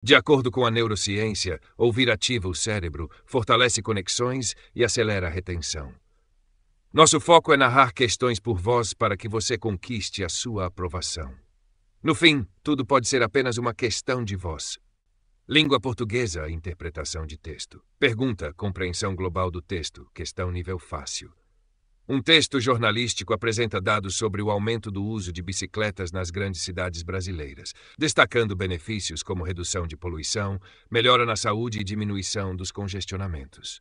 De acordo com a neurociência, ouvir ativa o cérebro, fortalece conexões e acelera a retenção. Nosso foco é narrar questões por voz para que você conquiste a sua aprovação. No fim, tudo pode ser apenas uma questão de voz. Língua portuguesa, interpretação de texto. Pergunta, compreensão global do texto, questão nível fácil. Um texto jornalístico apresenta dados sobre o aumento do uso de bicicletas nas grandes cidades brasileiras, destacando benefícios como redução de poluição, melhora na saúde e diminuição dos congestionamentos.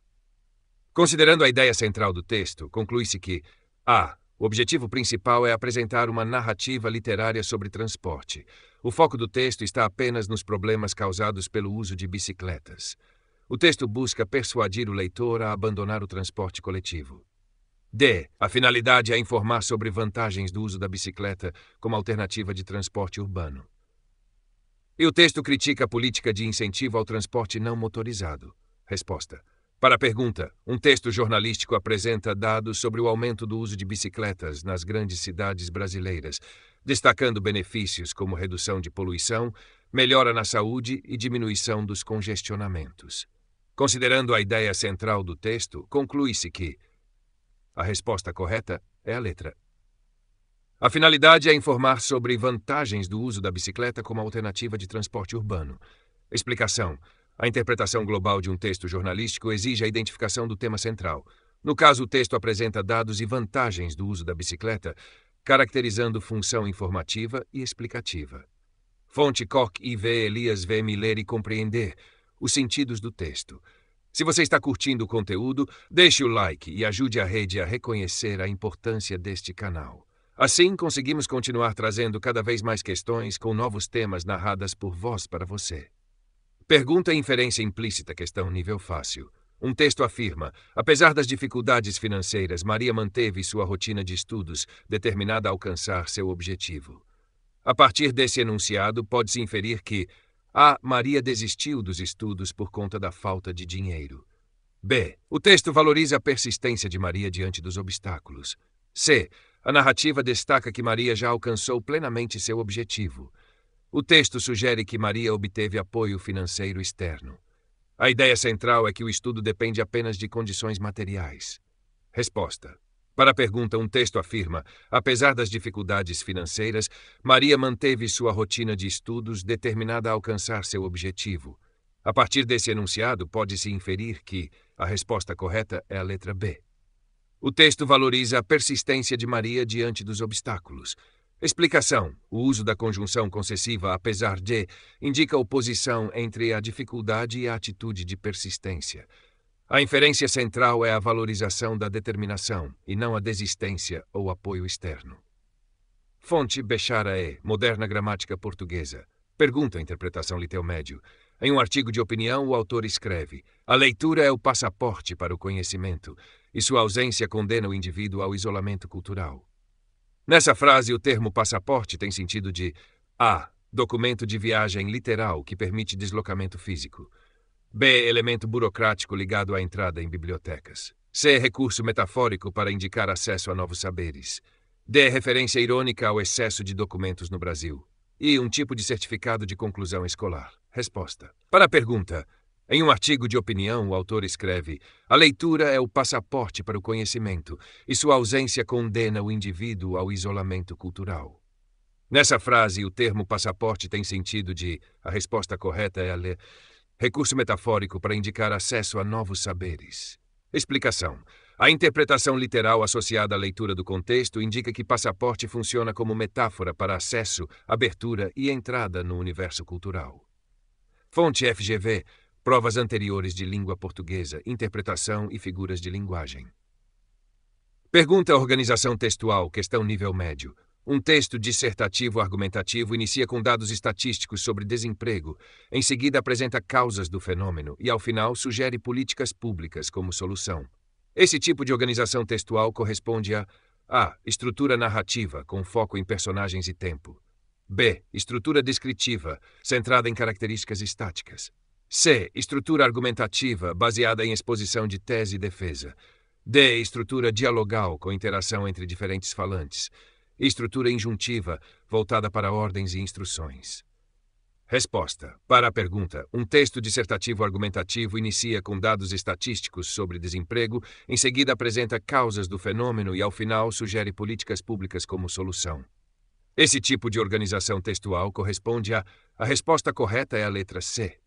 Considerando a ideia central do texto, conclui-se que a. O objetivo principal é apresentar uma narrativa literária sobre transporte. O foco do texto está apenas nos problemas causados pelo uso de bicicletas. O texto busca persuadir o leitor a abandonar o transporte coletivo. D. A finalidade é informar sobre vantagens do uso da bicicleta como alternativa de transporte urbano. E o texto critica a política de incentivo ao transporte não motorizado. Resposta. Para a pergunta, um texto jornalístico apresenta dados sobre o aumento do uso de bicicletas nas grandes cidades brasileiras, destacando benefícios como redução de poluição, melhora na saúde e diminuição dos congestionamentos. Considerando a ideia central do texto, conclui-se que a resposta correta é a letra. A finalidade é informar sobre vantagens do uso da bicicleta como alternativa de transporte urbano. Explicação. A interpretação global de um texto jornalístico exige a identificação do tema central. No caso, o texto apresenta dados e vantagens do uso da bicicleta, caracterizando função informativa e explicativa. Fonte Koch IV Elias V. Ler e compreender os sentidos do texto. Se você está curtindo o conteúdo, deixe o like e ajude a rede a reconhecer a importância deste canal. Assim, conseguimos continuar trazendo cada vez mais questões com novos temas narradas por voz para você. Pergunta e inferência implícita, questão nível fácil. Um texto afirma: apesar das dificuldades financeiras, Maria manteve sua rotina de estudos, determinada a alcançar seu objetivo. A partir desse enunciado, pode-se inferir que a. Maria desistiu dos estudos por conta da falta de dinheiro. B. O texto valoriza a persistência de Maria diante dos obstáculos. C. A narrativa destaca que Maria já alcançou plenamente seu objetivo. O texto sugere que Maria obteve apoio financeiro externo. A ideia central é que o estudo depende apenas de condições materiais. Resposta. Para a pergunta, um texto afirma: apesar das dificuldades financeiras, Maria manteve sua rotina de estudos determinada a alcançar seu objetivo. A partir desse enunciado, pode-se inferir que a resposta correta é a letra B. O texto valoriza a persistência de Maria diante dos obstáculos. Explicação. O uso da conjunção concessiva apesar de indica oposição entre a dificuldade e a atitude de persistência. A inferência central é a valorização da determinação, e não a desistência ou apoio externo. Fonte Bechara E. Moderna Gramática Portuguesa. Pergunta, interpretação litel-médio. Em um artigo de opinião, o autor escreve: a leitura é o passaporte para o conhecimento, e sua ausência condena o indivíduo ao isolamento cultural. Nessa frase, o termo passaporte tem sentido de a. Documento de viagem literal que permite deslocamento físico. B. Elemento burocrático ligado à entrada em bibliotecas. C. Recurso metafórico para indicar acesso a novos saberes. D. Referência irônica ao excesso de documentos no Brasil. E um tipo de certificado de conclusão escolar. Resposta. Para a pergunta, em um artigo de opinião, o autor escreve: a leitura é o passaporte para o conhecimento, e sua ausência condena o indivíduo ao isolamento cultural. Nessa frase, o termo passaporte tem sentido de a resposta correta é a recurso metafórico para indicar acesso a novos saberes. Explicação. A interpretação literal associada à leitura do contexto indica que passaporte funciona como metáfora para acesso, abertura e entrada no universo cultural. Fonte FGV. Provas anteriores de língua portuguesa, interpretação e figuras de linguagem. Pergunta organização textual, questão nível médio. Um texto dissertativo argumentativo inicia com dados estatísticos sobre desemprego, em seguida apresenta causas do fenômeno e, ao final, sugere políticas públicas como solução. Esse tipo de organização textual corresponde a A. Estrutura narrativa, com foco em personagens e tempo. B. Estrutura descritiva, centrada em características estáticas. C. Estrutura argumentativa, baseada em exposição de tese e defesa. D. Estrutura dialogal, com interação entre diferentes falantes. E estrutura injuntiva, voltada para ordens e instruções. Resposta. Para a pergunta, um texto dissertativo argumentativo inicia com dados estatísticos sobre desemprego, em seguida apresenta causas do fenômeno e, ao final, sugere políticas públicas como solução. Esse tipo de organização textual corresponde a resposta correta é a letra C.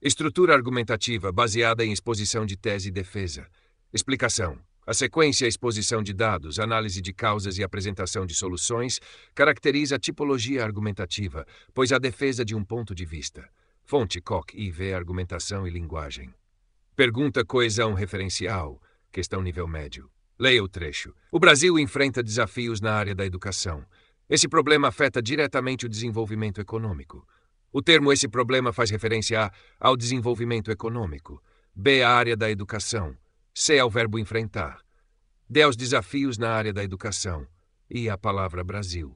Estrutura argumentativa baseada em exposição de tese e defesa. Explicação. A sequência, exposição de dados, análise de causas e apresentação de soluções caracteriza a tipologia argumentativa, pois a defesa de um ponto de vista. Fonte Koch IV, Argumentação e Linguagem. Pergunta coesão referencial. Questão nível médio. Leia o trecho. O Brasil enfrenta desafios na área da educação. Esse problema afeta diretamente o desenvolvimento econômico. O termo esse problema faz referência ao desenvolvimento econômico. B, a área da educação. C, ao verbo enfrentar. D, aos desafios na área da educação. E a palavra Brasil.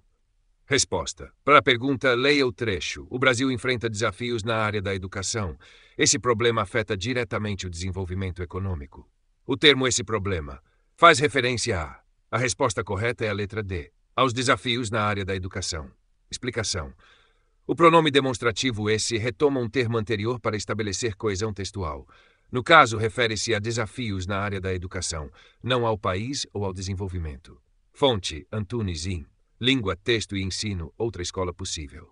Resposta. Para a pergunta, leia o trecho. O Brasil enfrenta desafios na área da educação. Esse problema afeta diretamente o desenvolvimento econômico. O termo esse problema faz referência a. A resposta correta é a letra D. Aos desafios na área da educação. Explicação. O pronome demonstrativo esse retoma um termo anterior para estabelecer coesão textual. No caso, refere-se a desafios na área da educação, não ao país ou ao desenvolvimento. Fonte, Antunes In. Língua, Texto e Ensino, outra escola possível.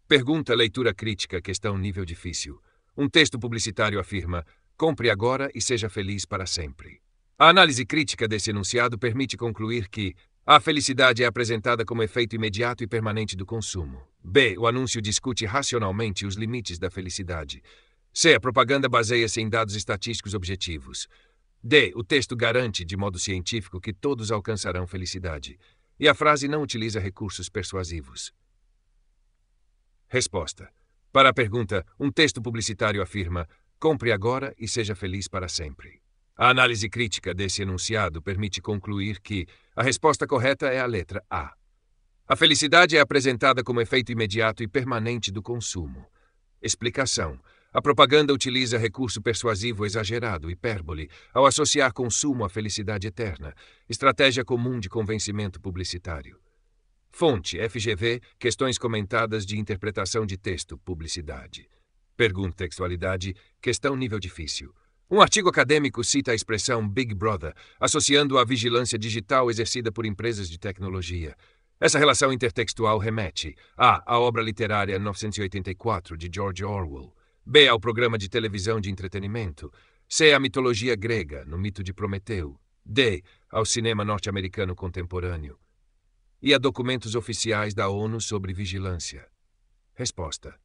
Pergunta, leitura crítica, questão nível difícil. Um texto publicitário afirma, compre agora e seja feliz para sempre. A análise crítica desse enunciado permite concluir que a felicidade é apresentada como efeito imediato e permanente do consumo. B, o anúncio discute racionalmente os limites da felicidade. C, a propaganda baseia-se em dados estatísticos objetivos. D, o texto garante, de modo científico, que todos alcançarão felicidade. E a frase não utiliza recursos persuasivos. Resposta. Para a pergunta, um texto publicitário afirma, compre agora e seja feliz para sempre. A análise crítica desse enunciado permite concluir que a resposta correta é a letra A. A felicidade é apresentada como efeito imediato e permanente do consumo. Explicação. A propaganda utiliza recurso persuasivo exagerado, hipérbole, ao associar consumo à felicidade eterna, estratégia comum de convencimento publicitário. Fonte, FGV, questões comentadas de interpretação de texto, publicidade. Pergunta, textualidade, questão nível difícil. Um artigo acadêmico cita a expressão Big Brother, associando-a à vigilância digital exercida por empresas de tecnologia. Essa relação intertextual remete a. A obra literária 1984, de George Orwell. B, ao programa de televisão de entretenimento. C, à mitologia grega, no mito de Prometeu. D, ao cinema norte-americano contemporâneo. E a documentos oficiais da ONU sobre vigilância. Resposta.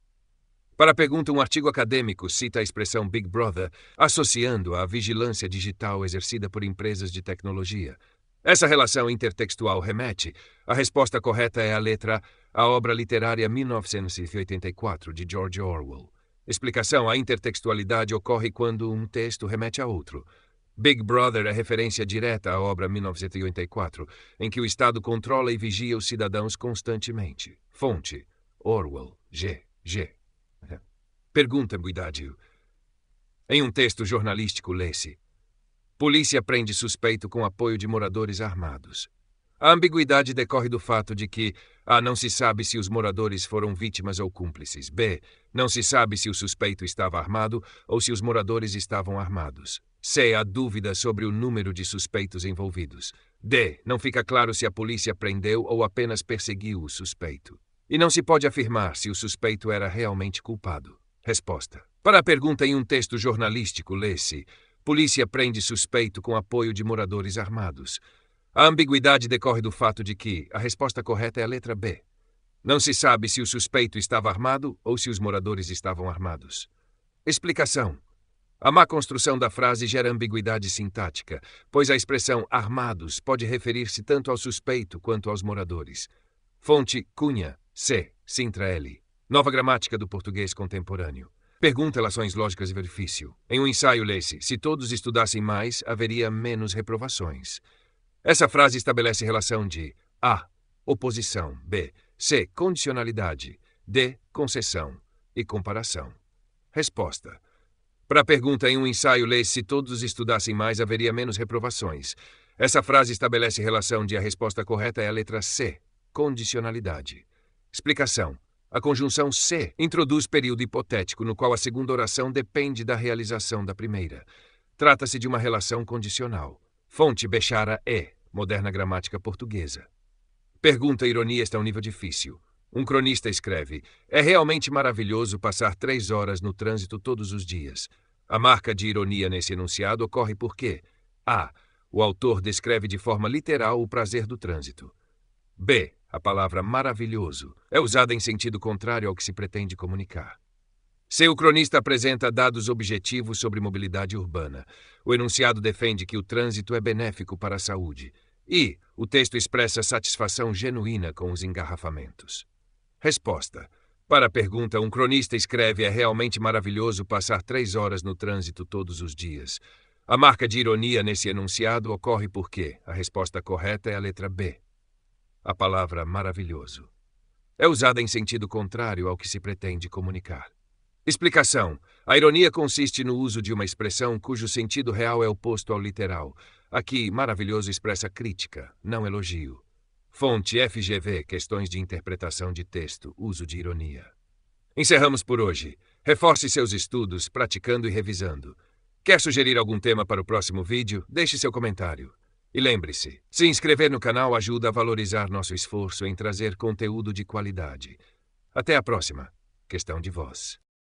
Para a pergunta, um artigo acadêmico cita a expressão Big Brother, associando-a à vigilância digital exercida por empresas de tecnologia. Essa relação intertextual remete. A resposta correta é a letra A, obra literária 1984, de George Orwell. Explicação. A intertextualidade ocorre quando um texto remete a outro. Big Brother é referência direta à obra 1984, em que o Estado controla e vigia os cidadãos constantemente. Fonte. Orwell. G. Pergunta, ambiguidade. Em um texto jornalístico lê-se: polícia prende suspeito com apoio de moradores armados. A ambiguidade decorre do fato de que A, não se sabe se os moradores foram vítimas ou cúmplices. B, não se sabe se o suspeito estava armado ou se os moradores estavam armados. C, há dúvida sobre o número de suspeitos envolvidos. D, não fica claro se a polícia prendeu ou apenas perseguiu o suspeito. E não se pode afirmar se o suspeito era realmente culpado. Resposta. Para a pergunta, em um texto jornalístico lê-se: polícia prende suspeito com apoio de moradores armados. A ambiguidade decorre do fato de que a resposta correta é a letra B. Não se sabe se o suspeito estava armado ou se os moradores estavam armados. Explicação. A má construção da frase gera ambiguidade sintática, pois a expressão armados pode referir-se tanto ao suspeito quanto aos moradores. Fonte Cunha, C. Sintra L. Nova Gramática do Português Contemporâneo. Pergunta, relações lógicas e verifício. Em um ensaio lê-se: se todos estudassem mais, haveria menos reprovações. Essa frase estabelece relação de A. Oposição. B. C. Condicionalidade. D. Concessão e comparação. Resposta. Para a pergunta, em um ensaio lê-se: se todos estudassem mais, haveria menos reprovações. Essa frase estabelece relação de a resposta correta é a letra C. Condicionalidade. Explicação. A conjunção se introduz período hipotético, no qual a segunda oração depende da realização da primeira. Trata-se de uma relação condicional. Fonte Bechara E, Moderna Gramática Portuguesa. Pergunta: ironia está a um nível difícil. Um cronista escreve: é realmente maravilhoso passar 3 horas no trânsito todos os dias. A marca de ironia nesse enunciado ocorre porque a. O autor descreve de forma literal o prazer do trânsito. B. A palavra maravilhoso é usada em sentido contrário ao que se pretende comunicar. C. O cronista apresenta dados objetivos sobre mobilidade urbana. O enunciado defende que o trânsito é benéfico para a saúde. E. O texto expressa satisfação genuína com os engarrafamentos. Resposta. Para a pergunta, um cronista escreve: é realmente maravilhoso passar 3 horas no trânsito todos os dias. A marca de ironia nesse enunciado ocorre porque a resposta correta é a letra B. A palavra maravilhoso é usada em sentido contrário ao que se pretende comunicar. Explicação. A ironia consiste no uso de uma expressão cujo sentido real é oposto ao literal. Aqui, maravilhoso expressa crítica, não elogio. Fonte FGV, Questões de Interpretação de Texto, Uso de Ironia. Encerramos por hoje. Reforce seus estudos, praticando e revisando. Quer sugerir algum tema para o próximo vídeo? Deixe seu comentário. E lembre-se, se inscrever no canal ajuda a valorizar nosso esforço em trazer conteúdo de qualidade. Até a próxima. Questão de voz.